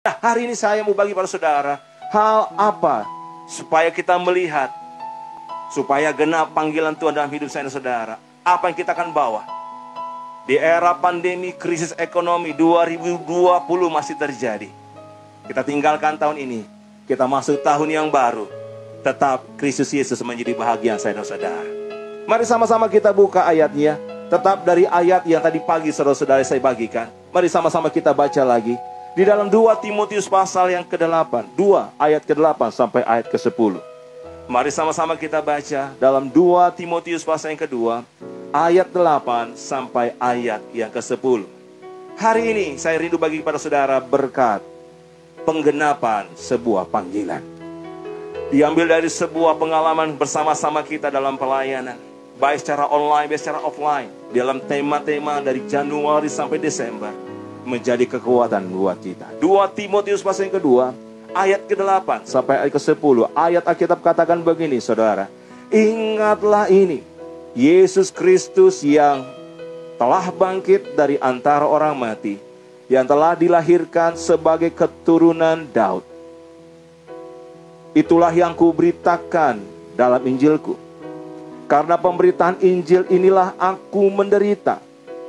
Nah, hari ini saya mau bagi pada saudara, hal apa supaya kita melihat, supaya genap panggilan Tuhan dalam hidup saya dan saudara. Apa yang kita akan bawa? Di era pandemi, krisis ekonomi 2020 masih terjadi. Kita tinggalkan tahun ini, kita masuk tahun yang baru. Tetap Kristus Yesus menjadi bahagia saya dan saudara. Mari sama-sama kita buka ayatnya. Tetap dari ayat yang tadi pagi saudara-saudara saya bagikan. Mari sama-sama kita baca lagi. Di dalam 2 Timotius pasal yang ke-8. 2 ayat ke-8 sampai ayat ke-10. Mari sama-sama kita baca dalam 2 Timotius pasal yang kedua. Ayat 8 sampai ayat yang ke-10. Hari ini saya rindu bagi kepada saudara berkat penggenapan sebuah panggilan. Diambil dari sebuah pengalaman bersama-sama kita dalam pelayanan. Baik secara online, baik secara offline. Dalam tema-tema dari Januari sampai Desember. Menjadi kekuatan buat kita. 2 Timotius pasal yang kedua, ayat ke-8 sampai ayat ke-10. Ayat Alkitab katakan begini, saudara. Ingatlah ini, Yesus Kristus yang telah bangkit dari antara orang mati, yang telah dilahirkan sebagai keturunan Daud. Itulah yang kuberitakan dalam Injilku. Karena pemberitaan Injil inilah aku menderita,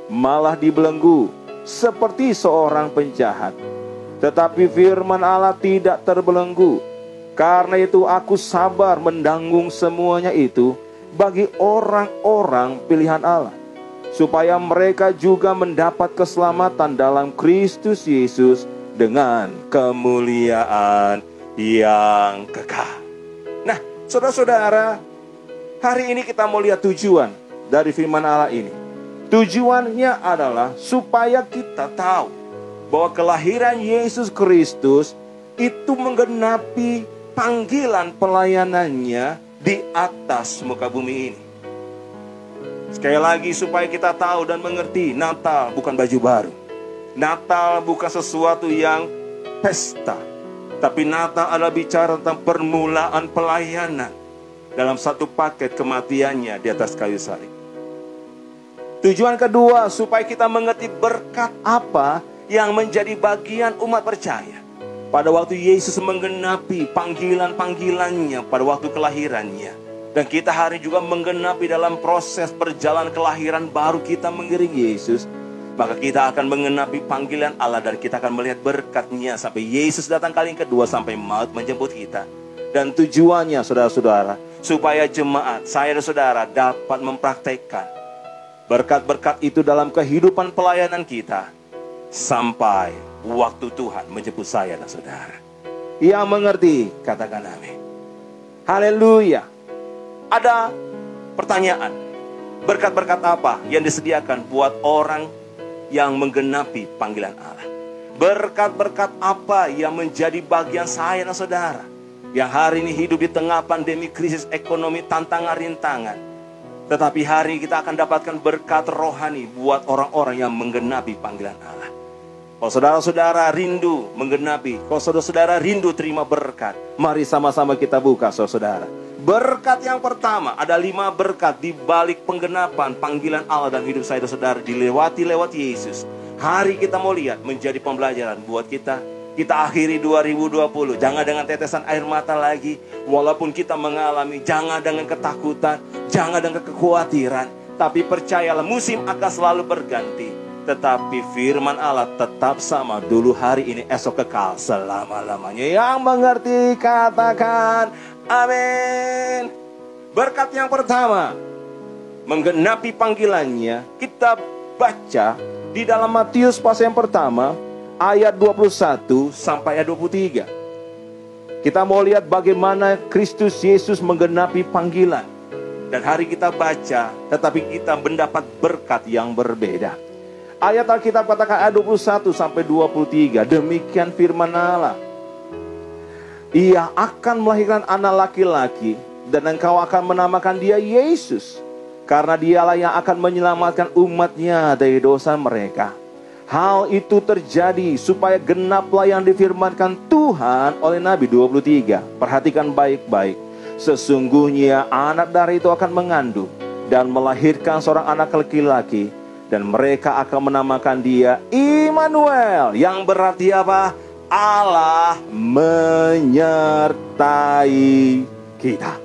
malah dibelenggu, seperti seorang penjahat. Tetapi firman Allah tidak terbelenggu. Karena itu aku sabar menanggung semuanya itu bagi orang-orang pilihan Allah, supaya mereka juga mendapat keselamatan dalam Kristus Yesus dengan kemuliaan yang kekal. Nah, saudara-saudara, hari ini kita mau lihat tujuan dari firman Allah ini. Tujuannya adalah supaya kita tahu bahwa kelahiran Yesus Kristus itu menggenapi panggilan pelayanannya di atas muka bumi ini. Sekali lagi supaya kita tahu dan mengerti, Natal bukan baju baru. Natal bukan sesuatu yang pesta. Tapi Natal adalah bicara tentang permulaan pelayanan dalam satu paket kematiannya di atas kayu salib. Tujuan kedua, supaya kita mengerti berkat apa yang menjadi bagian umat percaya pada waktu Yesus menggenapi panggilan-panggilannya pada waktu kelahirannya. Dan kita hari juga menggenapi dalam proses perjalanan kelahiran baru kita mengiring Yesus. Maka kita akan menggenapi panggilan Allah dan kita akan melihat berkatnya sampai Yesus datang kali yang kedua, sampai maut menjemput kita. Dan tujuannya saudara-saudara, supaya jemaat, saya dan saudara dapat mempraktekkan berkat-berkat itu dalam kehidupan pelayanan kita sampai waktu Tuhan menjemput saya dan saudara. Yang mengerti, katakan amin. Haleluya. Ada pertanyaan, berkat-berkat apa yang disediakan buat orang yang menggenapi panggilan Allah? Berkat-berkat apa yang menjadi bagian saya dan saudara yang hari ini hidup di tengah pandemi, krisis ekonomi, tantangan, rintangan? Tetapi hari ini kita akan dapatkan berkat rohani buat orang-orang yang menggenapi panggilan Allah. Kalau saudara-saudara rindu menggenapi, kalau saudara-saudara rindu terima berkat, mari sama-sama kita buka saudara-saudara. Berkat yang pertama, ada 5 berkat di balik penggenapan panggilan Allah dan hidup saya dan saudara dilewati lewat Yesus. Hari kita mau lihat menjadi pembelajaran buat kita. Kita akhiri 2020, jangan dengan tetesan air mata lagi. Walaupun kita mengalami, jangan dengan ketakutan, jangan dengan kekhawatiran. Tapi percayalah, musim akan selalu berganti. Tetapi firman Allah tetap sama, dulu, hari ini, esok, kekal selama-lamanya. Yang mengerti katakan amin. Berkat yang pertama, menggenapi panggilannya, kita baca di dalam Matius pasal yang pertama, ayat 21 sampai ayat 23. Kita mau lihat bagaimana Kristus Yesus menggenapi panggilan. Dan hari kita baca, tetapi kita mendapat berkat yang berbeda. Ayat Alkitab katakan ayat 21 sampai 23. Demikian firman Allah. Ia akan melahirkan anak laki-laki, dan engkau akan menamakan dia Yesus, karena dialah yang akan menyelamatkan umatnya dari dosa mereka. Hal itu terjadi supaya genaplah yang difirmankan Tuhan oleh Nabi 23. Perhatikan baik-baik. Sesungguhnya anak darah itu akan mengandung dan melahirkan seorang anak laki-laki, dan mereka akan menamakan dia Immanuel, yang berarti apa? Allah menyertai kita.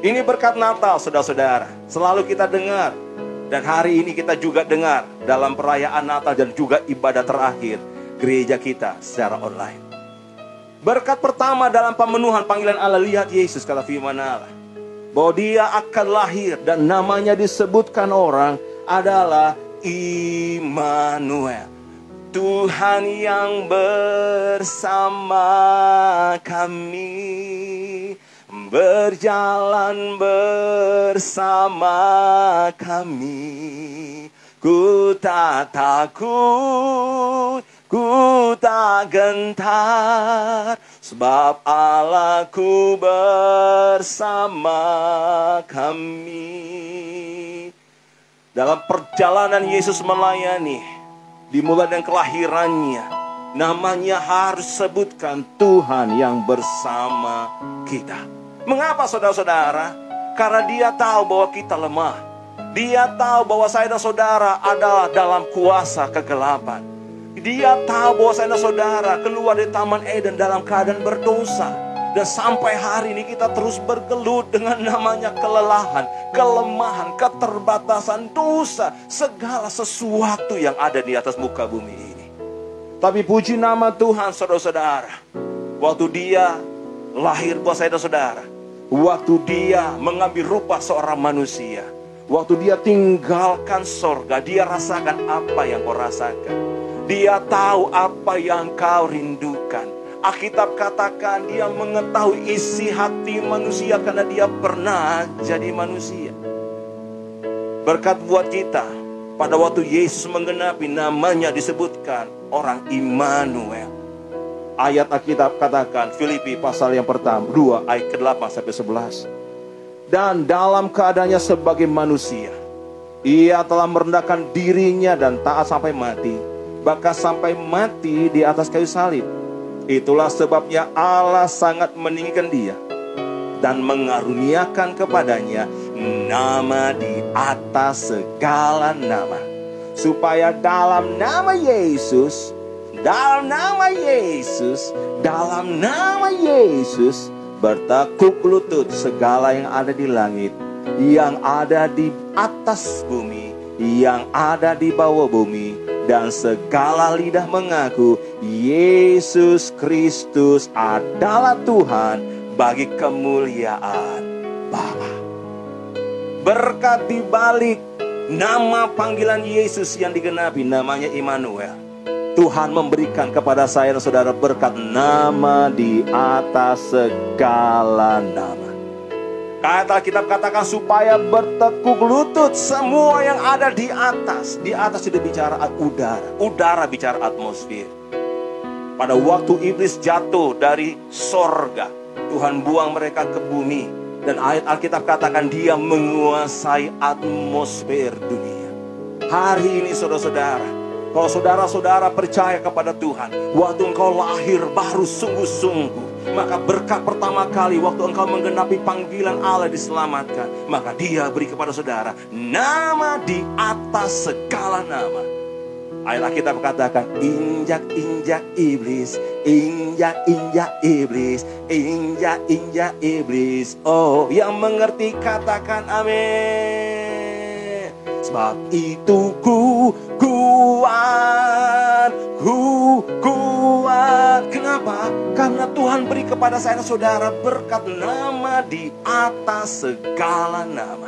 Ini berkat Natal, saudara-saudara. Selalu kita dengar. Dan hari ini kita juga dengar dalam perayaan Natal dan juga ibadah terakhir gereja kita secara online. Berkat pertama dalam pemenuhan panggilan Allah, lihat Yesus, kata firman Allah, bahwa dia akan lahir dan namanya disebutkan orang adalah Immanuel, Tuhan yang bersama kami, berjalan bersama kami. Ku tak takut, ku tak gentar, sebab Allahku bersama kami. Dalam perjalanan Yesus melayani, dimulai dengan kelahirannya, namanya harus sebutkan Tuhan yang bersama kita. Mengapa, saudara-saudara? Karena dia tahu bahwa kita lemah. Dia tahu bahwa saya dan saudara adalah dalam kuasa kegelapan. Dia tahu bahwa saya dan saudara keluar dari Taman Eden dalam keadaan berdosa. Dan sampai hari ini kita terus bergelut dengan namanya kelelahan, kelemahan, keterbatasan, dosa, segala sesuatu yang ada di atas muka bumi ini. Tapi puji nama Tuhan, saudara-saudara, waktu dia lahir buat saya dan saudara, waktu dia mengambil rupa seorang manusia, waktu dia tinggalkan sorga, dia rasakan apa yang kau rasakan. Dia tahu apa yang kau rindukan. Alkitab katakan dia mengetahui isi hati manusia karena dia pernah jadi manusia. Berkat buat kita, pada waktu Yesus menggenapi, namanya disebutkan orang Immanuel. Ayat Alkitab katakan, Filipi pasal yang pertama 2 ayat ke-8 sampai 11. Dan dalam keadaannya sebagai manusia, ia telah merendahkan dirinya dan taat sampai mati, bahkan sampai mati di atas kayu salib. Itulah sebabnya Allah sangat meninggikan dia dan mengaruniakan kepadanya nama di atas segala nama, supaya dalam nama Yesus, dalam nama Yesus, dalam nama Yesus bertekuk lutut segala yang ada di langit, yang ada di atas bumi, yang ada di bawah bumi, dan segala lidah mengaku Yesus Kristus adalah Tuhan bagi kemuliaan Bapa. Berkat di balik nama panggilan Yesus yang digenapi, namanya Immanuel, Tuhan memberikan kepada saya dan saudara berkat nama di atas segala nama. Kata Alkitab katakan supaya bertekuk lutut semua yang ada di atas. Di atas itu bicara udara. Udara bicara atmosfer. Pada waktu iblis jatuh dari sorga, Tuhan buang mereka ke bumi. Dan ayat Alkitab katakan dia menguasai atmosfer dunia. Hari ini saudara-saudara, kalau saudara-saudara percaya kepada Tuhan, waktu engkau lahir baru sungguh-sungguh, maka berkat pertama kali waktu engkau menggenapi panggilan Allah diselamatkan, maka dia beri kepada saudara nama di atas segala nama. Ayat Alkitab katakan, injak-injak iblis, injak-injak iblis, injak-injak iblis. Oh, yang mengerti katakan amin. Sebab itu ku kuat. Kenapa? Karena Tuhan beri kepada saya dan saudara berkat nama di atas segala nama,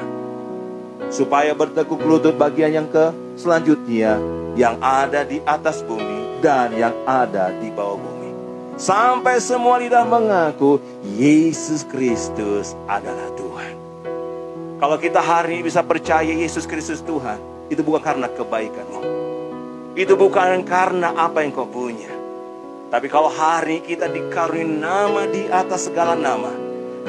supaya bertekuk lutut bagian yang selanjutnya, yang ada di atas bumi dan yang ada di bawah bumi, sampai semua lidah mengaku Yesus Kristus adalah Tuhan. Kalau kita hari ini bisa percaya Yesus Kristus Tuhan, itu bukan karena kebaikanmu, itu bukan karena apa yang kau punya. Tapi kalau hari kita dikaruniai nama di atas segala nama,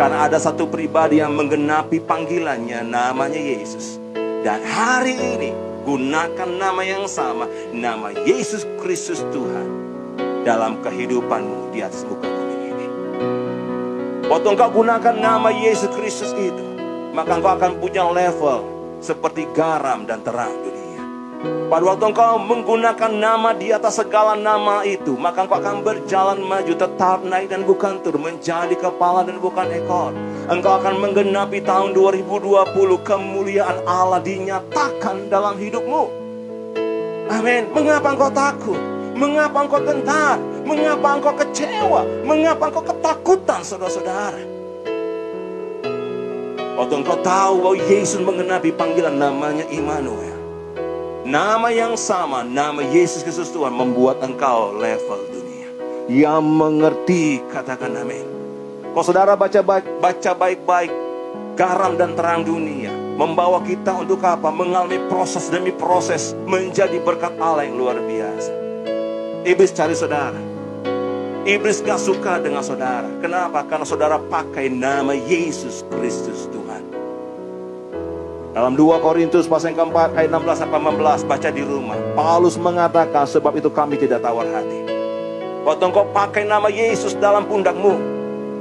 karena ada satu pribadi yang menggenapi panggilannya, namanya Yesus. Dan hari ini gunakan nama yang sama, nama Yesus Kristus Tuhan, dalam kehidupanmu di atas muka bumi ini. Waktu engkau gunakan nama Yesus Kristus itu, maka engkau akan punya level seperti garam dan terang dunia. Pada waktu engkau menggunakan nama di atas segala nama itu, maka engkau akan berjalan maju, tetap naik dan bukan turun, menjadi kepala dan bukan ekor. Engkau akan menggenapi tahun 2020, kemuliaan Allah dinyatakan dalam hidupmu. Amin. Mengapa engkau takut? Mengapa engkau gentar? Mengapa engkau kecewa? Mengapa engkau ketakutan, saudara-saudara? Waktu engkau tahu bahwa Yesus menggenapi panggilan namanya Immanuel, nama yang sama, nama Yesus Kristus Tuhan, membuat engkau level dunia. Yang mengerti, katakan amin. Kalau saudara baca baik-baik, garam dan terang dunia, membawa kita untuk apa? Mengalami proses demi proses, menjadi berkat Allah yang luar biasa. Iblis cari saudara. Iblis gak suka dengan saudara. Kenapa? Karena saudara pakai nama Yesus Kristus Tuhan. Dalam 2 Korintus pasal yang keempat ayat 16-18, baca di rumah. Paulus mengatakan, sebab itu kami tidak tawar hati. Waktu engkau pakai nama Yesus dalam pundakmu,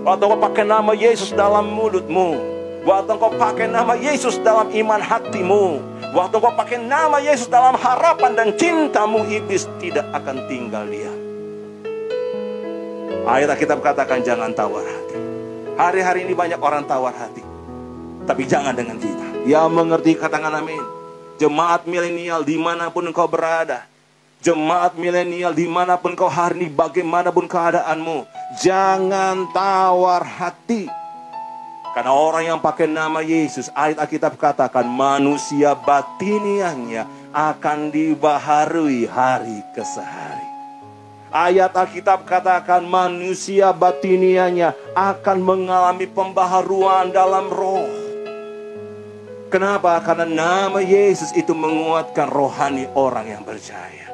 waktu engkau pakai nama Yesus dalam mulutmu, waktu engkau pakai nama Yesus dalam iman hatimu, waktu engkau pakai nama Yesus dalam harapan dan cintamu, iblis tidak akan tinggal diam. Ayat Alkitab katakan jangan tawar hati. Hari-hari ini banyak orang tawar hati, tapi jangan dengan kita. Yang mengerti katakan amin. Jemaat milenial dimanapun engkau berada, jemaat milenial dimanapun engkau hari ini, bagaimanapun keadaanmu, jangan tawar hati. Karena orang yang pakai nama Yesus, ayat Alkitab katakan manusia batiniannya akan dibaharui hari ke hari. Ayat Alkitab katakan manusia batiniannya akan mengalami pembaharuan dalam roh. Kenapa? Karena nama Yesus itu menguatkan rohani orang yang percaya.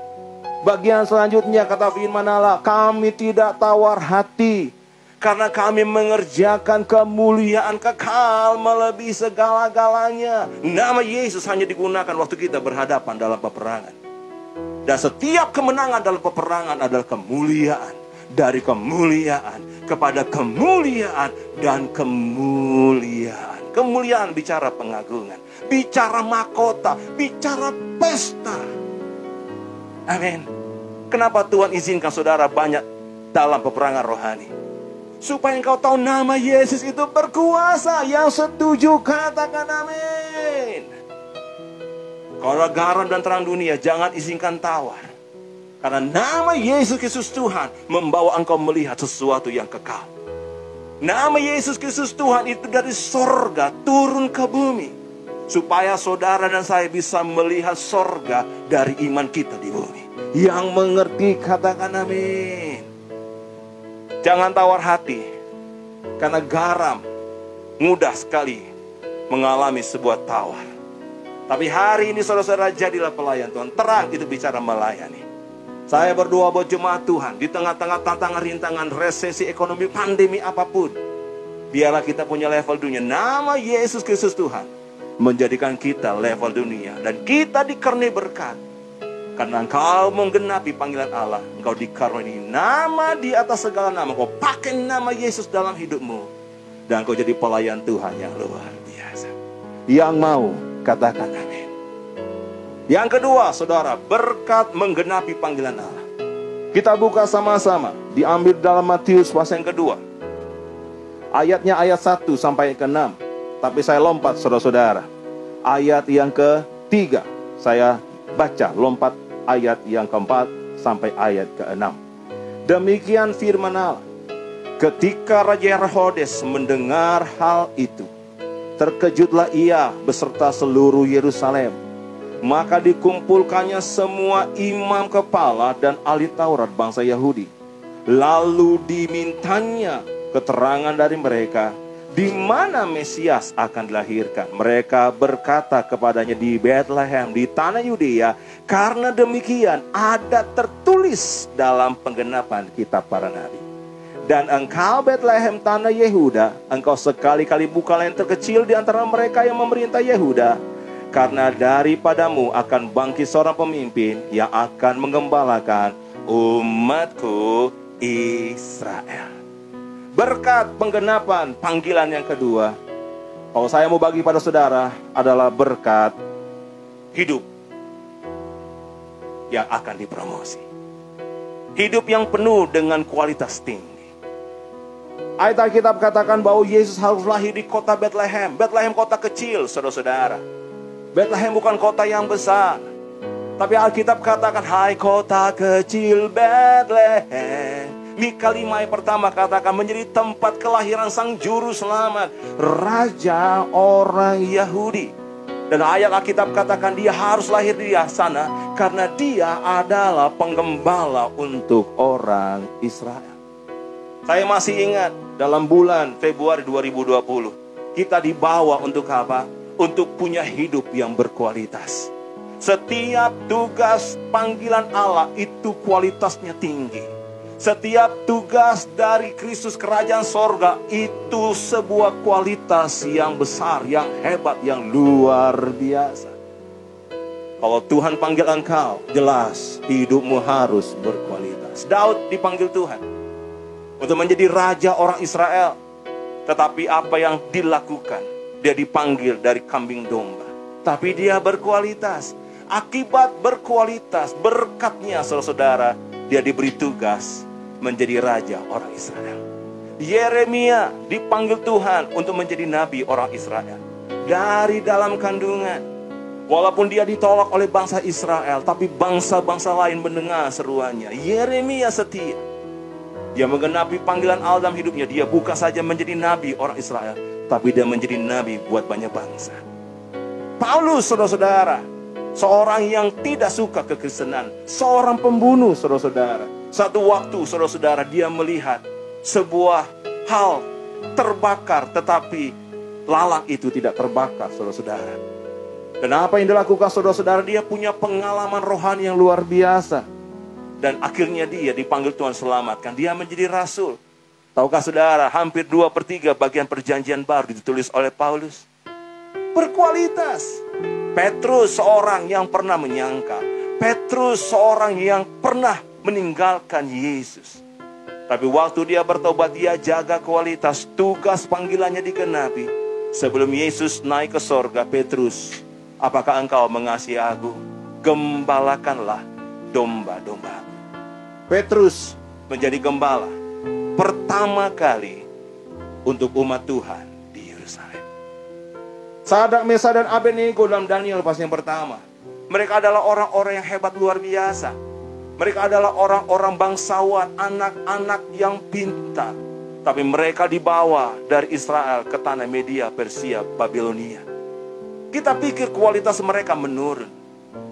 Bagian selanjutnya kata firman Allah, kami tidak tawar hati, karena kami mengerjakan kemuliaan kekal melebihi segala-galanya. Nama Yesus hanya digunakan waktu kita berhadapan dalam peperangan. Dan setiap kemenangan dalam peperangan adalah kemuliaan. Dari kemuliaan kepada kemuliaan dan kemuliaan. Kemuliaan bicara pengagungan, bicara mahkota, bicara pesta. Amin. Kenapa Tuhan izinkan saudara banyak dalam peperangan rohani? Supaya engkau tahu nama Yesus itu berkuasa. Yang setuju katakan amin. Kalau garam dan terang dunia, jangan izinkan tawar. Karena nama Yesus Kristus Tuhan membawa engkau melihat sesuatu yang kekal. Nama Yesus Kristus Tuhan itu dari sorga turun ke bumi, supaya saudara dan saya bisa melihat sorga dari iman kita di bumi. Yang mengerti katakan amin. Jangan tawar hati, karena garam mudah sekali mengalami sebuah tawar. Tapi hari ini saudara-saudara jadilah pelayan Tuhan. Terang itu bicara melayani. Saya berdoa buat jemaat Tuhan, di tengah-tengah tantangan, rintangan, resesi ekonomi, pandemi apapun, biarlah kita punya level dunia. Nama Yesus Kristus Tuhan menjadikan kita level dunia. Dan kita dikaruniai berkat. Karena engkau menggenapi panggilan Allah, engkau dikaruniai nama di atas segala nama. Engkau pakai nama Yesus dalam hidupmu, dan engkau jadi pelayan Tuhan yang luar biasa. Yang mau katakan amin. Yang kedua, saudara, berkat menggenapi panggilan Allah. Kita buka sama-sama, diambil dalam Matius pasal yang kedua. Ayatnya ayat 1 sampai ke 6. Tapi saya lompat, saudara-saudara. Ayat yang ke-3, saya baca, lompat ayat yang ke-4 sampai ayat ke-6. Demikian firman Allah. Ketika Raja Herodes mendengar hal itu, terkejutlah ia beserta seluruh Yerusalem. Maka dikumpulkannya semua imam kepala dan ahli Taurat bangsa Yahudi. Lalu dimintanya keterangan dari mereka, di mana Mesias akan dilahirkan. Mereka berkata kepadanya, di Bethlehem, di tanah Yudea. Karena demikian ada tertulis dalam penggenapan kitab para nabi. Dan engkau Bethlehem tanah Yehuda, engkau sekali-kali bukanlah yang terkecil di antara mereka yang memerintah Yehuda. Karena daripadamu akan bangkit seorang pemimpin yang akan menggembalakan umatku Israel. Berkat penggenapan panggilan yang kedua, kalau saya mau bagi pada saudara, adalah berkat hidup. yang akan dipromosi. Hidup yang penuh dengan kualitas tinggi. Ayat Alkitab katakan bahwa Yesus harus lahir di kota Bethlehem. Bethlehem kota kecil, saudara-saudara. Bethlehem bukan kota yang besar. Tapi Alkitab katakan, hai kota kecil Bethlehem. Mika 5 ayat pertama katakan, menjadi tempat kelahiran sang juru selamat, raja orang Yahudi. Dan ayat Alkitab katakan dia harus lahir di sana karena dia adalah penggembala untuk orang Israel. Saya masih ingat dalam bulan Februari 2020, kita dibawa untuk apa? Untuk punya hidup yang berkualitas. Setiap tugas panggilan Allah itu kualitasnya tinggi. Setiap tugas dari Kristus kerajaan sorga itu sebuah kualitas yang besar, yang hebat, yang luar biasa. Kalau Tuhan panggil engkau, jelas hidupmu harus berkualitas. Daud dipanggil Tuhan untuk menjadi raja orang Israel. Tetapi apa yang dilakukan? Dia dipanggil dari kambing domba. Tapi dia berkualitas. Akibat berkualitas, berkatnya saudara-saudara, dia diberi tugas menjadi raja orang Israel. Yeremia dipanggil Tuhan untuk menjadi nabi orang Israel. Dari dalam kandungan. Walaupun dia ditolak oleh bangsa Israel, tapi bangsa-bangsa lain mendengar seruannya. Yeremia setia. Dia menggenapi panggilan Allah dalam hidupnya. Dia bukan saja menjadi nabi orang Israel, tapi dia menjadi nabi buat banyak bangsa. Paulus, saudara-saudara, seorang yang tidak suka kekristenan, seorang pembunuh, saudara-saudara. Satu waktu, saudara-saudara, dia melihat sebuah hal terbakar, tetapi lalang itu tidak terbakar, saudara-saudara. Dan apa yang dilakukan, saudara-saudara? Dia punya pengalaman rohani yang luar biasa. Dan akhirnya dia dipanggil Tuhan selamatkan. Dia menjadi rasul. Tahukah saudara, hampir 2/3 bagian perjanjian baru ditulis oleh Paulus. Berkualitas. Petrus seorang yang pernah menyangkal. Petrus seorang yang pernah meninggalkan Yesus. Tapi waktu dia bertobat, dia jaga kualitas. Tugas panggilannya digenapi. Sebelum Yesus naik ke sorga, Petrus, apakah engkau mengasihi aku? Gembalakanlah domba-domba. Petrus menjadi gembala pertama kali untuk umat Tuhan di Yerusalem. Sadrak, Mesak, dan Abednego dalam Daniel pasal yang pertama. Mereka adalah orang-orang yang hebat luar biasa. Mereka adalah orang-orang bangsawan, anak-anak yang pintar. Tapi mereka dibawa dari Israel ke tanah Media, Persia, Babilonia. Kita pikir kualitas mereka menurun.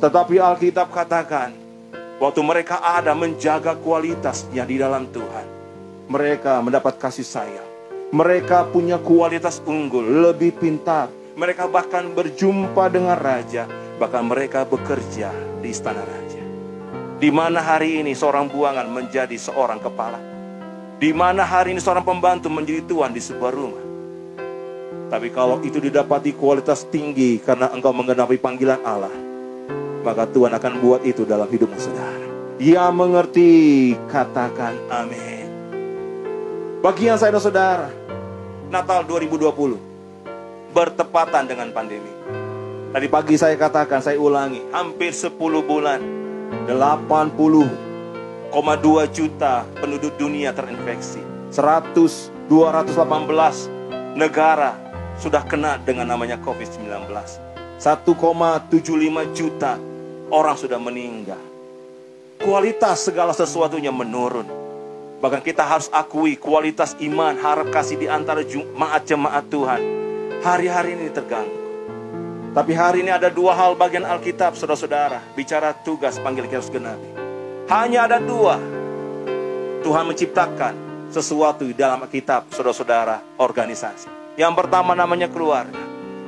Tetapi Alkitab katakan, waktu mereka ada menjaga kualitasnya di dalam Tuhan, mereka mendapat kasih sayang. Mereka punya kualitas unggul, lebih pintar. Mereka bahkan berjumpa dengan raja. Bahkan mereka bekerja di istana raja. Di mana hari ini seorang buangan menjadi seorang kepala. Di mana hari ini seorang pembantu menjadi tuan di sebuah rumah. Tapi kalau itu didapati kualitas tinggi karena engkau menggenapi panggilan Allah, maka Tuhan akan buat itu dalam hidupmu, saudara. Yang mengerti, katakan amin. Bagi yang saya dan saudara, Natal 2020 bertepatan dengan pandemi. Tadi pagi saya katakan, saya ulangi, hampir 10 bulan, 80,2 juta penduduk dunia terinfeksi. 218 negara sudah kena dengan namanya COVID-19. 1,75 juta orang sudah meninggal. Kualitas segala sesuatunya menurun. Bahkan kita harus akui kualitas iman, harap kasih di antara jemaat-jemaat Tuhan hari-hari ini terganggu. Tapi hari ini ada 2 hal bagian Alkitab, saudara-saudara, bicara tugas panggil kita harus genapi. Hanya ada 2. Tuhan menciptakan sesuatu di dalam Alkitab, saudara-saudara, organisasi. Yang pertama namanya keluarga.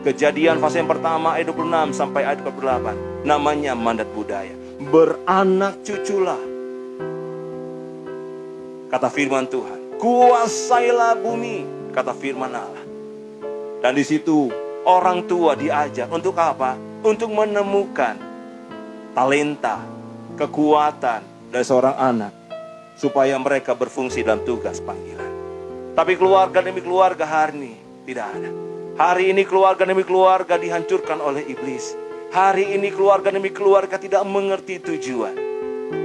Kejadian pasal yang pertama ayat 26 sampai ayat 48. Namanya mandat budaya. Beranak cuculah. Kata firman Tuhan, kuasailah bumi, kata firman Allah. Dan di situ orang tua diajar untuk apa? Untuk menemukan talenta, kekuatan dari seorang anak, supaya mereka berfungsi dalam tugas panggilan. Tapi keluarga demi keluarga hari ini tidak ada. Hari ini keluarga demi keluarga dihancurkan oleh iblis. Hari ini keluarga demi keluarga tidak mengerti tujuan.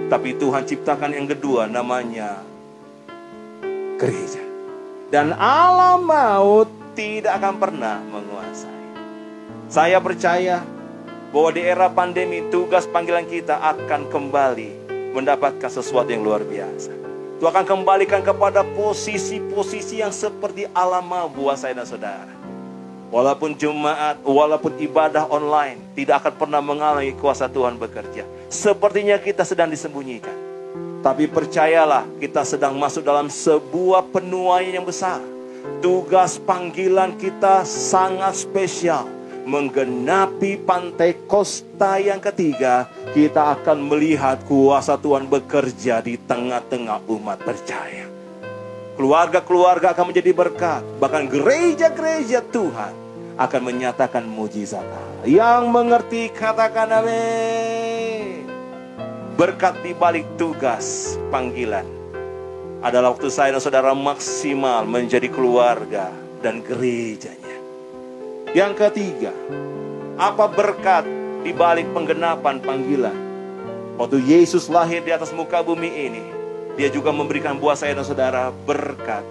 Tapi Tuhan ciptakan yang kedua, namanya gereja. Dan alam maut tidak akan pernah menguasai. Saya percaya bahwa di era pandemi tugas panggilan kita akan kembali mendapatkan sesuatu yang luar biasa. Tuhan akan kembalikan kepada posisi-posisi yang seperti alam maut buat saya dan saudara. Walaupun jemaat, walaupun ibadah online, tidak akan pernah mengalami kuasa Tuhan bekerja. Sepertinya kita sedang disembunyikan. Tapi percayalah, kita sedang masuk dalam sebuah penuaian yang besar. Tugas panggilan kita sangat spesial. Menggenapi pantai Kosta yang ketiga, kita akan melihat kuasa Tuhan bekerja di tengah-tengah umat percaya. Keluarga-keluarga akan menjadi berkat. Bahkan gereja-gereja Tuhan akan menyatakan mujizat Allah. Yang mengerti katakan amin. Berkat di balik tugas panggilan adalah waktu saya dan saudara maksimal menjadi keluarga dan gerejanya. Yang ketiga, apa berkat di balik penggenapan panggilan? Waktu Yesus lahir di atas muka bumi ini, Dia juga memberikan buat saya dan saudara berkat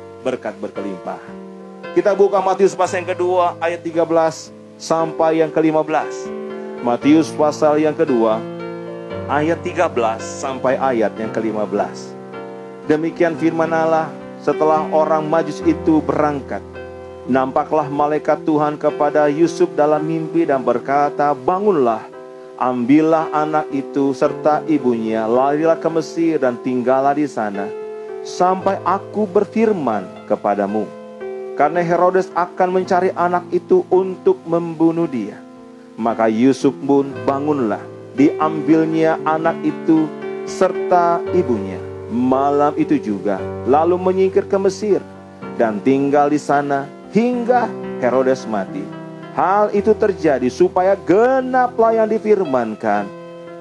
berkelimpahan. Kita buka Matius pasal yang kedua ayat 13 sampai yang ke-15. Matius pasal yang kedua ayat 13 sampai ayat yang ke-15. Demikian firman Allah, setelah orang Majus itu berangkat, nampaklah malaikat Tuhan kepada Yusuf dalam mimpi dan berkata, bangunlah, ambillah anak itu serta ibunya, larilah ke Mesir dan tinggallah di sana, sampai aku berfirman kepadamu. Karena Herodes akan mencari anak itu untuk membunuh dia. Maka Yusuf pun bangunlah, diambilnya anak itu serta ibunya malam itu juga, lalu menyingkir ke Mesir dan tinggal di sana hingga Herodes mati. Hal itu terjadi supaya genaplah yang difirmankan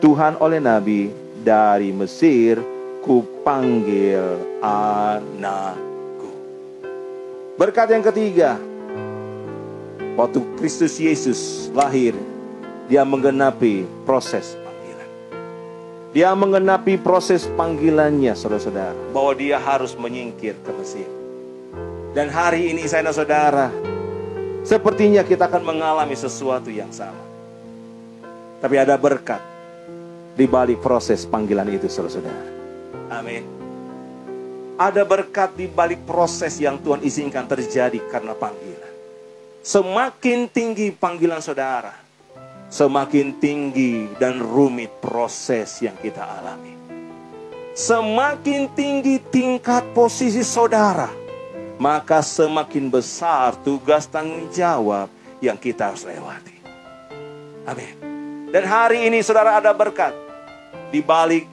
Tuhan oleh Nabi, dari Mesir kupanggil anakku. Berkat yang ketiga, waktu Kristus Yesus lahir, Dia menggenapi proses panggilan. Dia menggenapi proses panggilannya, saudara-saudara, bahwa Dia harus menyingkir ke Mesir. Dan hari ini saya dan saudara, sepertinya kita akan mengalami sesuatu yang sama. Tapi ada berkat di balik proses panggilan itu, saudara-saudara. Amin. Ada berkat di balik proses yang Tuhan izinkan terjadi karena panggilan. Semakin tinggi panggilan saudara, semakin tinggi dan rumit proses yang kita alami. Semakin tinggi tingkat posisi saudara, maka semakin besar tugas tanggung jawab yang kita harus lewati. Amin. Dan hari ini saudara ada berkat di balik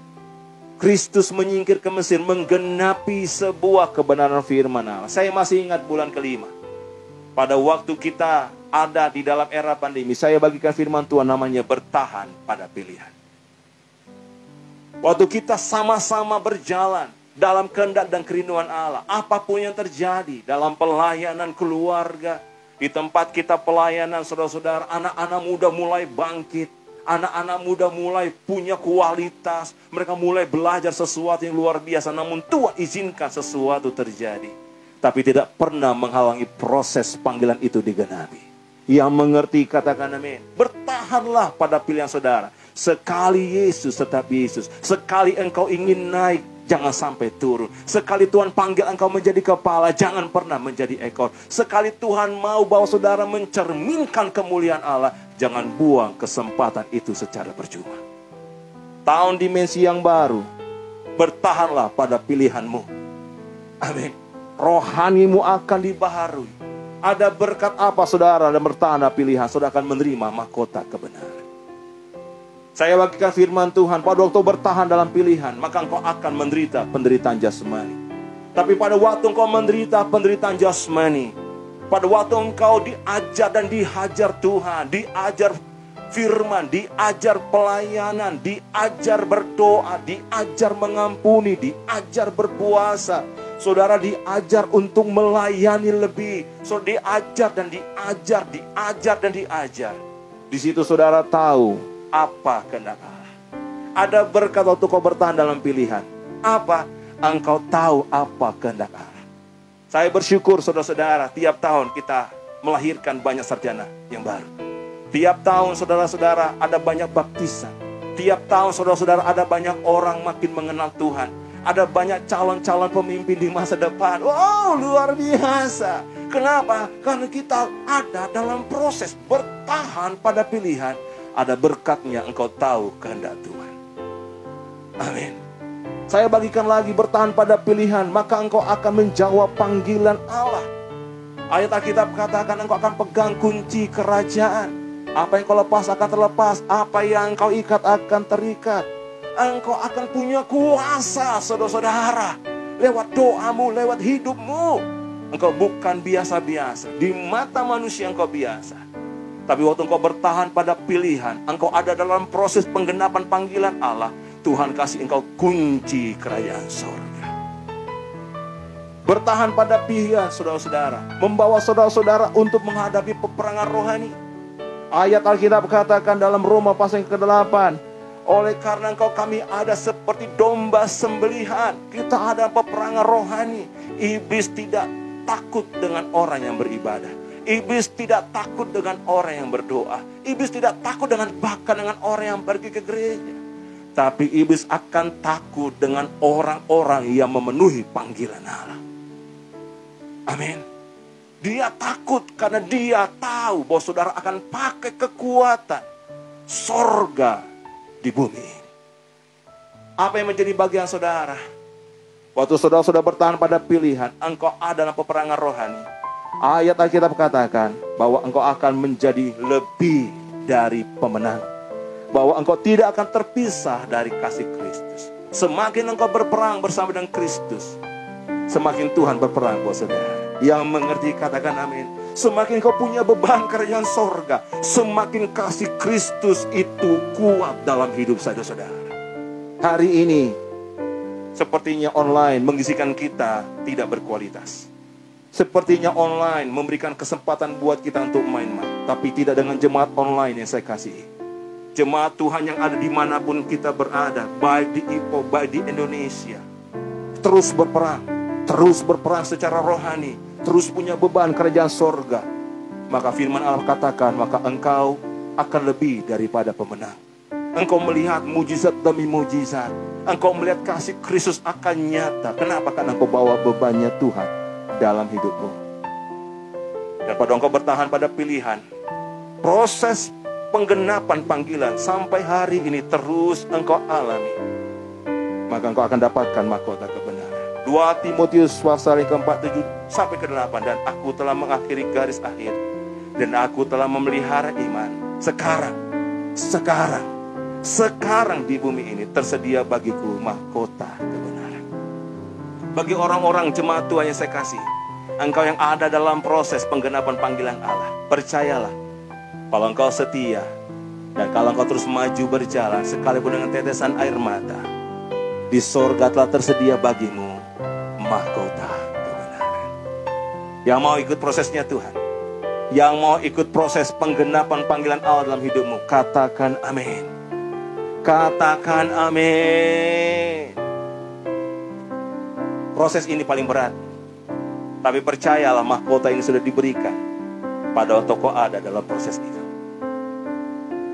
Kristus menyingkir ke Mesir, menggenapi sebuah kebenaran firman Allah. Saya masih ingat bulan kelima. Pada waktu kita ada di dalam era pandemi, saya bagikan firman Tuhan namanya bertahan pada pilihan. Waktu kita sama-sama berjalan dalam kehendak dan kerinduan Allah, apapun yang terjadi dalam pelayanan keluarga, di tempat kita pelayanan, saudara-saudara, anak-anak muda mulai bangkit. Anak-anak muda mulai punya kualitas. Mereka mulai belajar sesuatu yang luar biasa. Namun Tuhan izinkan sesuatu terjadi. Tapi tidak pernah menghalangi proses panggilan itu digenapi. Yang mengerti katakan amin. Bertahanlah pada pilihan saudara. Sekali Yesus tetap Yesus. Sekali engkau ingin naik, jangan sampai turun. Sekali Tuhan panggil engkau menjadi kepala, jangan pernah menjadi ekor. Sekali Tuhan mau bawa saudara mencerminkan kemuliaan Allah, jangan buang kesempatan itu secara percuma. Tahun dimensi yang baru, bertahanlah pada pilihanmu. Amin. Rohanimu akan dibaharui. Ada berkat apa saudara dan bertahan pilihan, saudara akan menerima mahkota kebenaran. Saya bagikan firman Tuhan, pada waktu bertahan dalam pilihan, maka engkau akan menderita penderitaan jasmani. Tapi pada waktu engkau menderita penderitaan jasmani, pada waktu engkau diajar dan dihajar Tuhan, diajar firman, diajar pelayanan, diajar berdoa, diajar mengampuni, diajar berpuasa. Saudara diajar untuk melayani lebih. Saudara diajar dan diajar, diajar dan diajar. Di situ saudara tahu apa kehendak Allah. Ada berkat waktu kau bertahan dalam pilihan. Apa? Engkau tahu apa kehendak Allah. Saya bersyukur saudara-saudara, tiap tahun kita melahirkan banyak sarjana yang baru. Tiap tahun saudara-saudara ada banyak baptisan. Tiap tahun saudara-saudara ada banyak orang makin mengenal Tuhan. Ada banyak calon-calon pemimpin di masa depan. Wow, luar biasa. Kenapa? Karena kita ada dalam proses bertahan pada pilihan. Ada berkatnya, engkau tahu kehendak Tuhan. Amin. Saya bagikan lagi, bertahan pada pilihan, maka engkau akan menjawab panggilan Allah. Ayat Alkitab katakan engkau akan pegang kunci kerajaan. Apa yang kau lepas akan terlepas, apa yang kau ikat akan terikat. Engkau akan punya kuasa, saudara-saudara. Lewat doamu, lewat hidupmu. Engkau bukan biasa-biasa. Di mata manusia engkau biasa. Tapi waktu engkau bertahan pada pilihan, engkau ada dalam proses penggenapan panggilan Allah. Tuhan kasih engkau kunci kerajaan surga. Bertahan pada pilihan, saudara-saudara, membawa saudara-saudara untuk menghadapi peperangan rohani. Ayat Alkitab katakan dalam Roma pasal yang ke-8, oleh karena engkau kami ada seperti domba sembelihan. Kita ada peperangan rohani. Iblis tidak takut dengan orang yang beribadah. Iblis tidak takut dengan orang yang berdoa. Iblis tidak takut bahkan dengan orang yang pergi ke gereja. Tapi iblis akan takut dengan orang-orang yang memenuhi panggilan Allah. Amin. Dia takut karena dia tahu bahwa saudara akan pakai kekuatan sorga di bumi ini. Apa yang menjadi bagian saudara? Waktu saudara sudah bertahan pada pilihan, engkau ada dalam peperangan rohani. Ayat Alkitab katakan bahwa engkau akan menjadi lebih dari pemenang. Bahwa engkau tidak akan terpisah dari kasih Kristus. Semakin engkau berperang bersama dengan Kristus, semakin Tuhan berperang buat saudara. Yang mengerti katakan amin. Semakin kau punya beban kerajaan sorga, semakin kasih Kristus itu kuat dalam hidup saudara-saudara. Hari ini, sepertinya online mengisikan kita tidak berkualitas. Sepertinya online memberikan kesempatan buat kita untuk main-main. Tapi tidak dengan jemaat online yang saya kasih. Jemaat Tuhan yang ada dimanapun kita berada, baik di Ipoh, baik di Indonesia. Terus berperang secara rohani. Terus punya beban kerajaan sorga. Maka firman Allah katakan, maka engkau akan lebih daripada pemenang. Engkau melihat mujizat demi mujizat. Engkau melihat kasih Kristus akan nyata. Kenapa? Karena engkau bawa bebannya Tuhan dalam hidupmu. Dan pada engkau bertahan pada pilihan, proses penggenapan panggilan sampai hari ini terus engkau alami. Maka engkau akan dapatkan mahkota kebenaran. 2 Timotius pasal yang ke-4, 7 sampai ke-8. Dan aku telah mengakhiri garis akhir, dan aku telah memelihara iman. Sekarang di bumi ini tersedia bagiku mahkota kebenaran. Bagi orang-orang jemaat Tuhan yang saya kasih, engkau yang ada dalam proses penggenapan panggilan Allah, percayalah, kalau engkau setia, dan kalau engkau terus maju berjalan, sekalipun dengan tetesan air mata, di sorga telah tersedia bagimu mahkota kebenaran. Yang mau ikut prosesnya Tuhan, yang mau ikut proses penggenapan panggilan Allah dalam hidupmu, katakan amin. Katakan amin. Proses ini paling berat, tapi percayalah mahkota ini sudah diberikan pada tokoh ada dalam proses itu.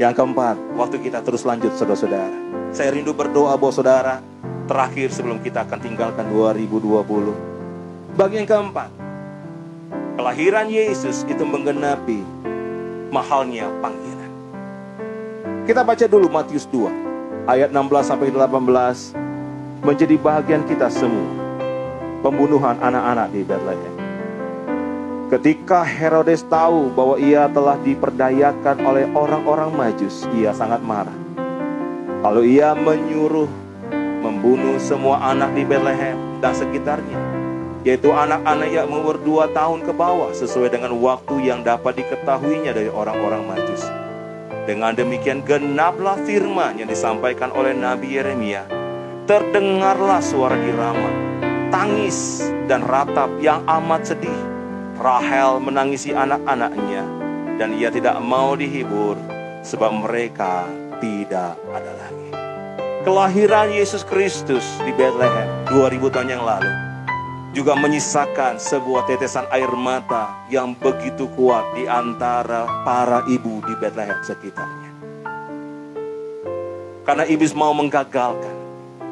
Yang keempat, waktu kita terus lanjut saudara-saudara, saya rindu berdoa buat saudara terakhir sebelum kita akan tinggalkan 2020. Bagian keempat, kelahiran Yesus itu menggenapi mahalnya panggilan. Kita baca dulu Matius 2 ayat 16 sampai 18, menjadi bahagian kita semua. Pembunuhan anak-anak di Betlehem. Ketika Herodes tahu bahwa ia telah diperdayakan oleh orang-orang Majus, ia sangat marah. Lalu ia menyuruh membunuh semua anak di Betlehem dan sekitarnya, yaitu anak-anak yang umur 2 tahun ke bawah, sesuai dengan waktu yang dapat diketahuinya dari orang-orang Majus. Dengan demikian genaplah firman yang disampaikan oleh Nabi Yeremia. Terdengarlah suara di Rama, tangis dan ratap yang amat sedih. Rahel menangisi anak-anaknya, dan ia tidak mau dihibur sebab mereka tidak ada lagi. Kelahiran Yesus Kristus di Bethlehem 2000 tahun yang lalu juga menyisakan sebuah tetesan air mata yang begitu kuat di antara para ibu di Bethlehem sekitarnya. Karena iblis mau menggagalkan,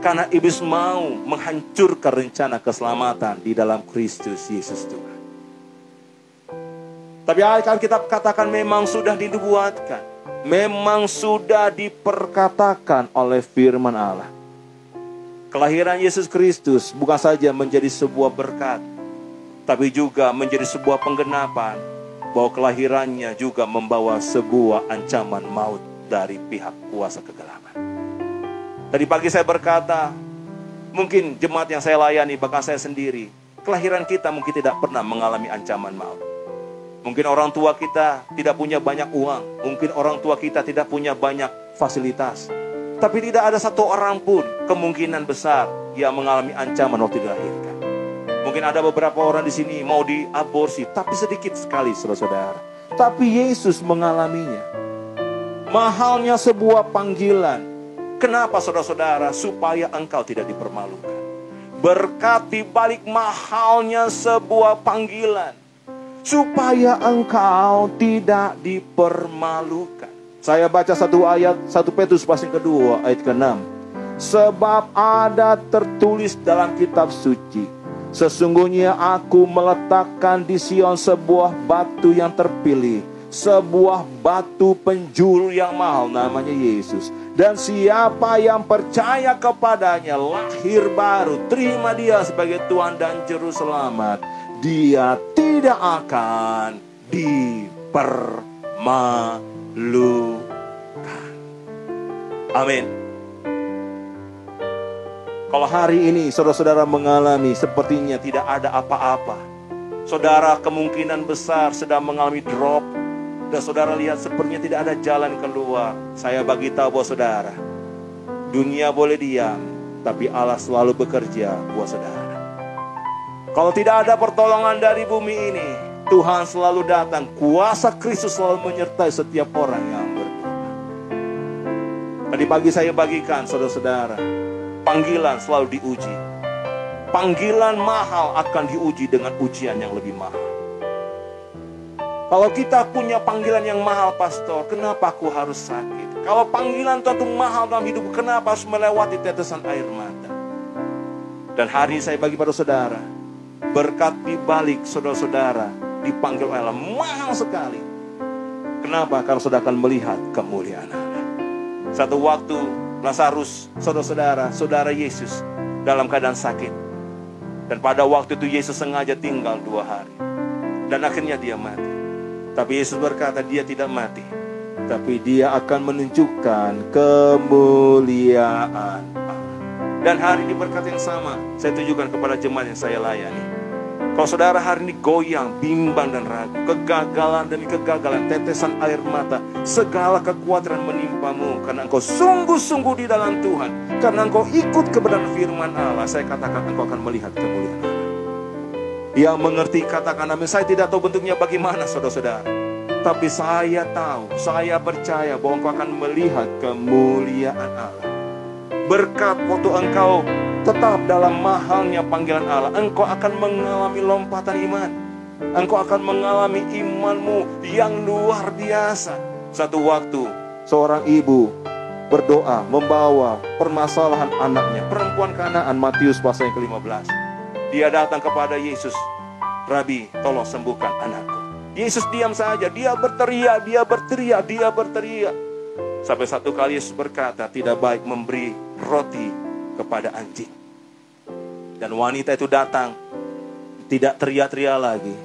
karena iblis mau menghancurkan rencana keselamatan di dalam Kristus Yesus Tuhan. Tapi Alkitab katakan memang sudah dinubuatkan, memang sudah diperkatakan oleh firman Allah. Kelahiran Yesus Kristus bukan saja menjadi sebuah berkat, tapi juga menjadi sebuah penggenapan bahwa kelahirannya juga membawa sebuah ancaman maut dari pihak kuasa kegelapan. Tadi pagi saya berkata, mungkin jemaat yang saya layani, bahkan saya sendiri, kelahiran kita mungkin tidak pernah mengalami ancaman maut. Mungkin orang tua kita tidak punya banyak uang, mungkin orang tua kita tidak punya banyak fasilitas. Tapi tidak ada satu orang pun kemungkinan besar yang mengalami ancaman waktu dilahirkan. Mungkin ada beberapa orang di sini mau diaborsi, tapi sedikit sekali saudara-saudara. Tapi Yesus mengalaminya. Mahalnya sebuah panggilan. Kenapa saudara-saudara? Supaya engkau tidak dipermalukan. Berkat di balik mahalnya sebuah panggilan, supaya engkau tidak dipermalukan. Saya baca satu ayat, 1 Petrus pasal kedua ayat ke-6. Sebab ada tertulis dalam kitab suci, sesungguhnya aku meletakkan di Sion sebuah batu yang terpilih, sebuah batu penjuru yang mahal, namanya Yesus. Dan siapa yang percaya kepadanya lahir baru, terima dia sebagai Tuhan dan Juru Selamat, dia tidak akan dipermalukan. Amin. Kalau hari ini saudara-saudara mengalami sepertinya tidak ada apa-apa, saudara kemungkinan besar sedang mengalami drop, dan saudara lihat sepertinya tidak ada jalan keluar, saya bagi tahu bahwa saudara, dunia boleh diam, tapi Allah selalu bekerja buat saudara. Kalau tidak ada pertolongan dari bumi ini, Tuhan selalu datang. Kuasa Kristus selalu menyertai setiap orang yang berdoa. Tadi pagi saya bagikan saudara-saudara, panggilan selalu diuji. Panggilan mahal akan diuji dengan ujian yang lebih mahal. Kalau kita punya panggilan yang mahal, pastor, kenapa aku harus sakit? Kalau panggilan itu mahal dalam hidup, kenapa harus melewati tetesan air mata? Dan hari ini saya bagi pada saudara, berkat di balik saudara-saudara dipanggil oleh Allah mahal sekali. Kenapa? Karena saudara akan melihat kemuliaan Allah. Satu waktu Lazarus, saudara-saudara, saudara Yesus dalam keadaan sakit. Dan pada waktu itu Yesus sengaja tinggal 2 hari. Dan akhirnya dia mati. Tapi Yesus berkata dia tidak mati, tapi dia akan menunjukkan kemuliaan Allah. Dan hari ini berkat yang sama saya tujukan kepada jemaat yang saya layani. Kalau saudara hari ini goyang, bimbang dan ragu, kegagalan demi kegagalan, tetesan air mata, segala kekhawatiran menimpamu karena engkau sungguh-sungguh di dalam Tuhan, karena engkau ikut kebenaran firman Allah, saya katakan engkau akan melihat kemuliaan Allah. Yang mengerti katakan amin. Saya tidak tahu bentuknya bagaimana saudara-saudara, tapi saya tahu, saya percaya bahwa engkau akan melihat kemuliaan Allah. Berkat waktu engkau tetap dalam mahalnya panggilan Allah, engkau akan mengalami lompatan iman. Engkau akan mengalami imanmu yang luar biasa. Satu waktu seorang ibu berdoa membawa permasalahan anaknya, perempuan Kanaan, Matius pasal yang ke-15. Dia datang kepada Yesus, Rabi, tolong sembuhkan anakku. Yesus diam saja, dia berteriak. Sampai satu kali Yesus berkata, tidak baik memberi roti kepada anjing. Dan wanita itu datang, tidak teriak-teriak lagi.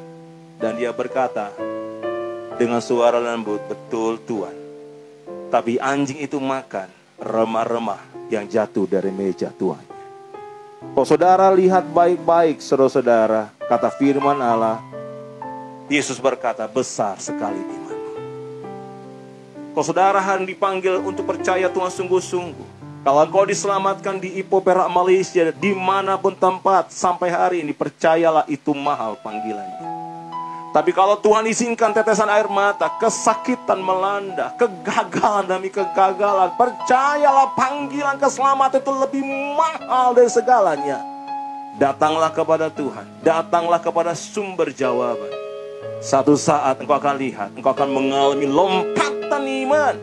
Dan dia berkata dengan suara lembut, betul Tuhan. Tapi anjing itu makan remah-remah yang jatuh dari meja Tuhan. Kalau saudara lihat baik-baik saudara-saudara, kata firman Allah, Yesus berkata, besar sekali imanmu. Kalau saudara hari dipanggil untuk percaya Tuhan sungguh-sungguh, kalau engkau diselamatkan di Ipoh Perak Malaysia, dimanapun tempat sampai hari ini, percayalah itu mahal panggilannya. Tapi kalau Tuhan izinkan tetesan air mata, kesakitan melanda, kegagalan demi kegagalan, percayalah panggilan keselamatan itu lebih mahal dari segalanya. Datanglah kepada Tuhan, datanglah kepada sumber jawaban. Satu saat engkau akan lihat, engkau akan mengalami lompatan iman.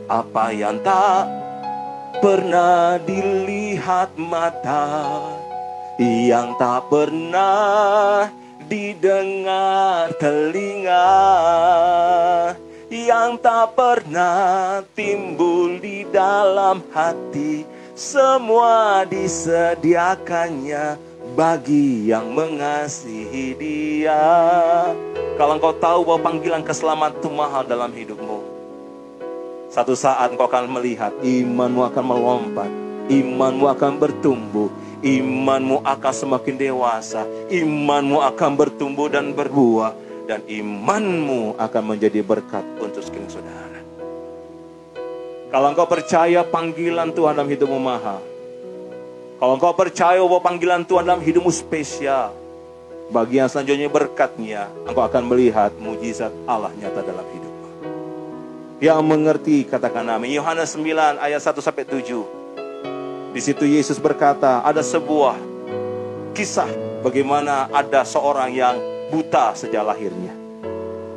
Apa yang tak pernah dilihat mata, yang tak pernah didengar telinga, yang tak pernah timbul di dalam hati, semua disediakannya bagi yang mengasihi Dia. Kalau engkau tahu bahwa panggilan keselamatan itu mahal dalam hidupmu, satu saat engkau akan melihat imanmu akan melompat, imanmu akan bertumbuh, imanmu akan semakin dewasa, imanmu akan bertumbuh dan berbuah, dan imanmu akan menjadi berkat untuk sekalian saudara. Kalau engkau percaya panggilan Tuhan dalam hidupmu mahal, kalau engkau percaya bahwa panggilan Tuhan dalam hidupmu spesial, bagian selanjutnya berkatnya, engkau akan melihat mujizat Allah nyata dalam hidupmu. Yang mengerti katakan amin. Yohanes 9 ayat 1-7. Di situ Yesus berkata, ada sebuah kisah bagaimana ada seorang yang buta sejak lahirnya.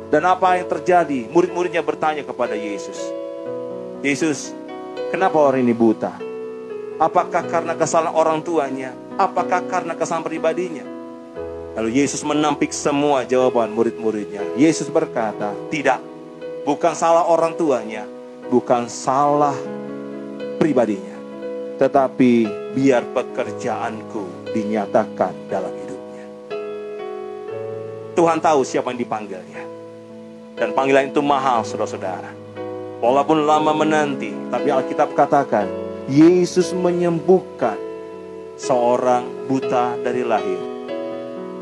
Dan apa yang terjadi? Murid-muridnya bertanya kepada Yesus, Yesus, kenapa orang ini buta? Apakah karena kesalahan orang tuanya? Apakah karena kesalahan pribadinya? Lalu Yesus menampik semua jawaban murid-muridnya. Yesus berkata, tidak, bukan salah orang tuanya, bukan salah pribadinya, tetapi biar pekerjaanku dinyatakan dalam hidupnya. Tuhan tahu siapa yang dipanggilnya. Dan panggilan itu mahal, saudara-saudara. Walaupun lama menanti, tapi Alkitab katakan, Yesus menyembuhkan seorang buta dari lahir.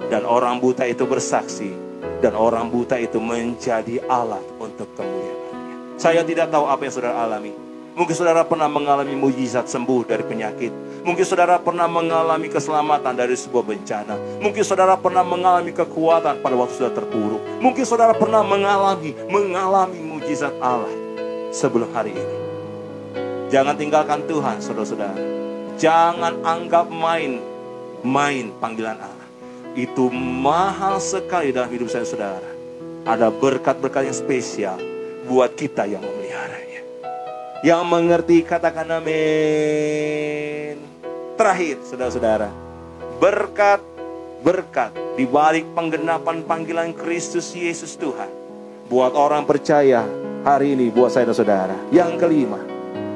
Dan orang buta itu bersaksi. Dan orang buta itu menjadi alat untuk kemuliaan-Nya. Saya tidak tahu apa yang saudara alami. Mungkin saudara pernah mengalami mujizat sembuh dari penyakit. Mungkin saudara pernah mengalami keselamatan dari sebuah bencana. Mungkin saudara pernah mengalami kekuatan pada waktu sudah terpuruk. Mungkin saudara pernah mengalami mujizat Allah sebelum hari ini. Jangan tinggalkan Tuhan, saudara-saudara. Jangan anggap main panggilan Allah. Itu mahal sekali dalam hidup saya, saudara. Ada berkat-berkat yang spesial buat kita yang memeliharanya. Yang mengerti katakan amin. Terakhir, saudara-saudara, berkat di balik penggenapan panggilan Kristus Yesus Tuhan buat orang percaya hari ini, buat saya dan saudara. Yang kelima,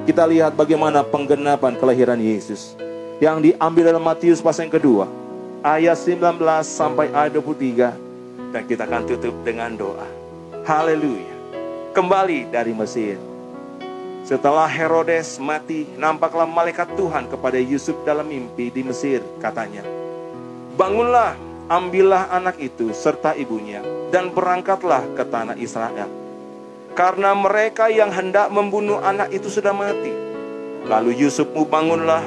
kita lihat bagaimana penggenapan kelahiran Yesus yang diambil dalam Matius pasal yang kedua, ayat 19 sampai ayat 23. Dan kita akan tutup dengan doa. Haleluya. Kembali dari Mesir. Setelah Herodes mati, nampaklah malaikat Tuhan kepada Yusuf dalam mimpi di Mesir. Katanya, bangunlah, ambillah anak itu serta ibunya, dan berangkatlah ke tanah Israel. Karena mereka yang hendak membunuh anak itu sudah mati. Lalu Yusuf bangunlah,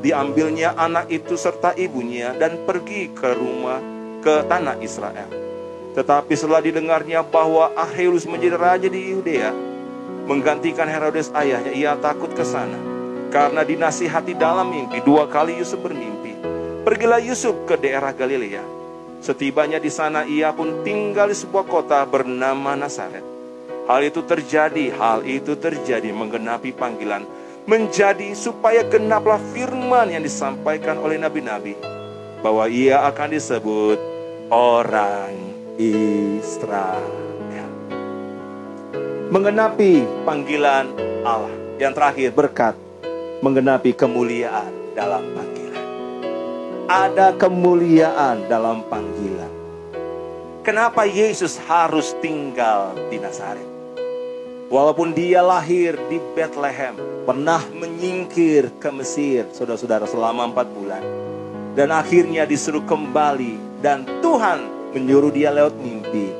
diambilnya anak itu serta ibunya, dan pergi ke tanah Israel. Tetapi setelah didengarnya bahwa Ahilus menjadi raja di Yudea, menggantikan Herodes ayahnya, ia takut ke sana. Karena dinasihati dalam mimpi, 2 kali Yusuf bermimpi. Pergilah Yusuf ke daerah Galilea. Setibanya di sana, ia pun tinggal di sebuah kota bernama Nazaret. Hal itu terjadi menggenapi panggilan, menjadi supaya genaplah firman yang disampaikan oleh nabi-nabi, bahwa ia akan disebut orang Israel. Menggenapi panggilan Allah. Yang terakhir, berkat. Menggenapi kemuliaan dalam panggilan. Ada kemuliaan dalam panggilan. Kenapa Yesus harus tinggal di Nazaret? Walaupun dia lahir di Bethlehem, pernah menyingkir ke Mesir, saudara-saudara, selama 4 bulan. Dan akhirnya disuruh kembali. Dan Tuhan menyuruh dia lewat mimpi,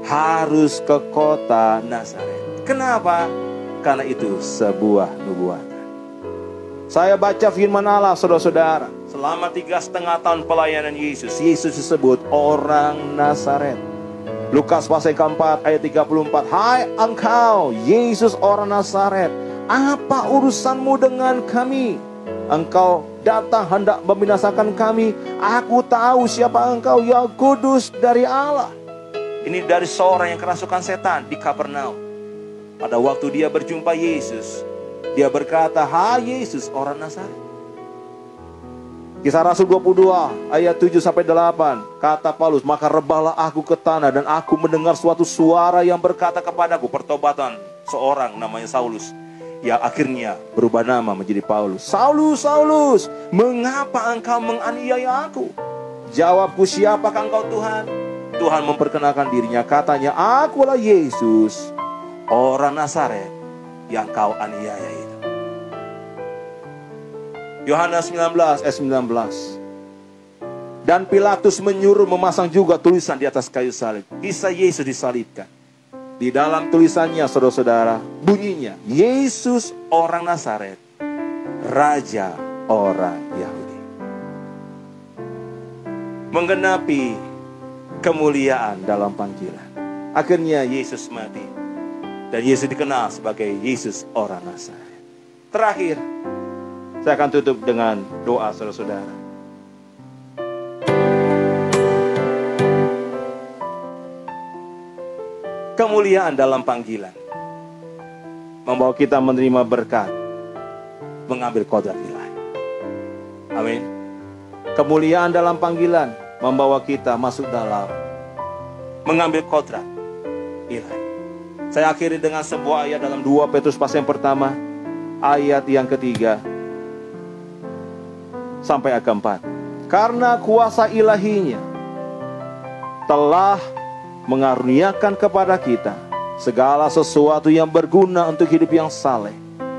harus ke kota Nazaret. Kenapa? Karena itu sebuah nubuatan. Saya baca firman Allah, saudara-saudara. Selama 3,5 tahun pelayanan Yesus, Yesus disebut orang Nazaret. Lukas pasal keempat ayat 34. Hai engkau Yesus orang Nazaret, apa urusanmu dengan kami? Engkau datang hendak membinasakan kami. Aku tahu siapa engkau, ya kudus dari Allah. Ini dari seorang yang kerasukan setan di Kapernaum. Pada waktu dia berjumpa Yesus, dia berkata, hai Yesus orang Nazaret. Kisah Rasul 22 ayat 7-8. Kata Paulus, maka rebahlah aku ke tanah dan aku mendengar suatu suara yang berkata kepadaku, pertobatan seorang namanya Saulus, ya akhirnya berubah nama menjadi Paulus. Saulus, Saulus, mengapa engkau menganiaya aku? Jawabku, siapakah engkau Tuhan? Tuhan memperkenalkan dirinya, katanya, akulah Yesus orang Nazaret yang kau aniaya itu. Yohanes 19 ayat 19. Dan Pilatus menyuruh memasang juga tulisan di atas kayu salib, kisah Yesus disalibkan. Di dalam tulisannya, saudara-saudara, bunyinya, Yesus orang Nazaret, Raja orang Yahudi. Menggenapi kemuliaan dalam panggilan. Akhirnya Yesus mati. Dan Yesus dikenal sebagai Yesus orang Nazaret. Terakhir, saya akan tutup dengan doa, saudara-saudara. Kemuliaan dalam panggilan membawa kita menerima berkat, mengambil kodrat ilahi. Amin. Kemuliaan dalam panggilan membawa kita masuk dalam mengambil kodrat ilahi. Saya akhiri dengan sebuah ayat dalam 2 Petrus pasal yang pertama, ayat yang ketiga sampai keempat. Karena kuasa ilahinya telah mengaruniakan kepada kita segala sesuatu yang berguna untuk hidup yang saleh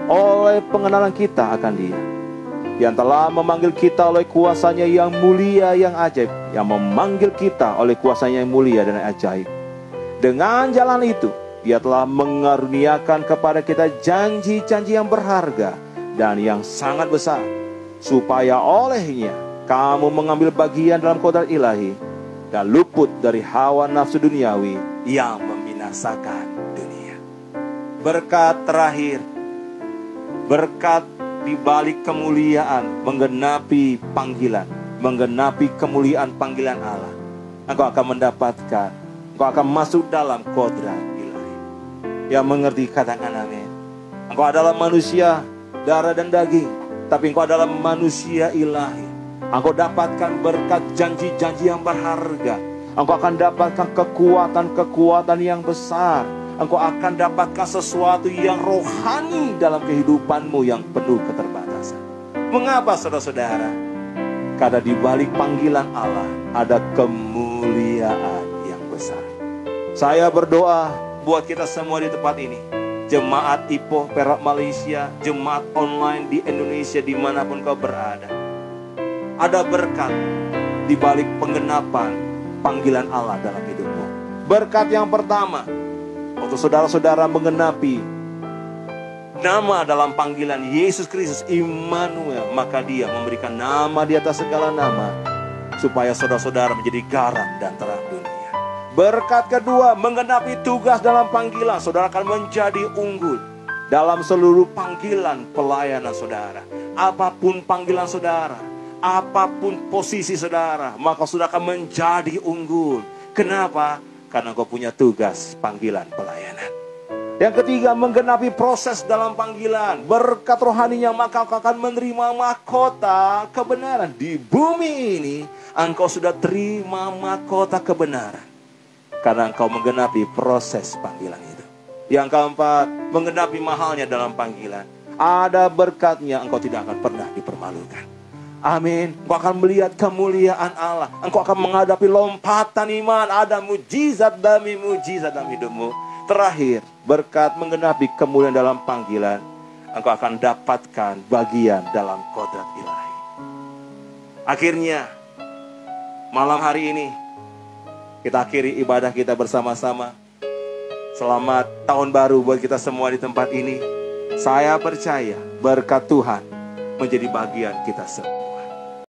oleh pengenalan kita akan Dia, yang telah memanggil kita oleh kuasanya yang mulia yang ajaib, yang memanggil kita oleh kuasanya yang mulia dan ajaib. Dengan jalan itu Dia telah mengaruniakan kepada kita janji-janji yang berharga dan yang sangat besar, supaya olehnya kamu mengambil bagian dalam kodrat ilahi dan luput dari hawa nafsu duniawi yang membinasakan dunia. Berkat terakhir, berkat di balik kemuliaan, menggenapi panggilan, menggenapi kemuliaan panggilan Allah. Engkau akan mendapatkan, engkau akan masuk dalam kodrat ilahi. Yang mengerti katakan amin. Engkau adalah manusia darah dan daging, tapi engkau adalah manusia ilahi. Engkau dapatkan berkat janji-janji yang berharga. Engkau akan dapatkan kekuatan-kekuatan yang besar. Engkau akan dapatkan sesuatu yang rohani dalam kehidupanmu yang penuh keterbatasan. Mengapa, saudara-saudara? Karena di balik panggilan Allah ada kemuliaan yang besar. Saya berdoa buat kita semua di tempat ini, jemaat Ipoh Perak Malaysia, jemaat online di Indonesia, dimanapun kau berada, ada berkat di balik penggenapan panggilan Allah dalam hidupmu. Berkat yang pertama, untuk saudara-saudara menggenapi nama dalam panggilan Yesus Kristus Immanuel, maka Dia memberikan nama di atas segala nama, supaya saudara-saudara menjadi garam dan terang dunia. Berkat kedua, menggenapi tugas dalam panggilan, saudara akan menjadi unggul dalam seluruh panggilan pelayanan saudara. Apapun panggilan saudara, apapun posisi saudara, maka saudara akan menjadi unggul. Kenapa? Karena kau punya tugas panggilan pelayanan. Yang ketiga, menggenapi proses dalam panggilan. Berkat rohaninya, maka kau akan menerima mahkota kebenaran. Di bumi ini, engkau sudah terima mahkota kebenaran, karena engkau menggenapi proses panggilan itu. Yang keempat, menggenapi mahalnya dalam panggilan. Ada berkatnya, engkau tidak akan pernah dipermalukan. Amin. Engkau akan melihat kemuliaan Allah. Engkau akan menghadapi lompatan iman. Ada mujizat demi mujizat dalam hidupmu. Terakhir, berkat menggenapi kemuliaan dalam panggilan, engkau akan dapatkan bagian dalam kodrat ilahi. Akhirnya, malam hari ini kita akhiri ibadah kita bersama-sama. Selamat tahun baru buat kita semua di tempat ini. Saya percaya berkat Tuhan menjadi bagian kita semua.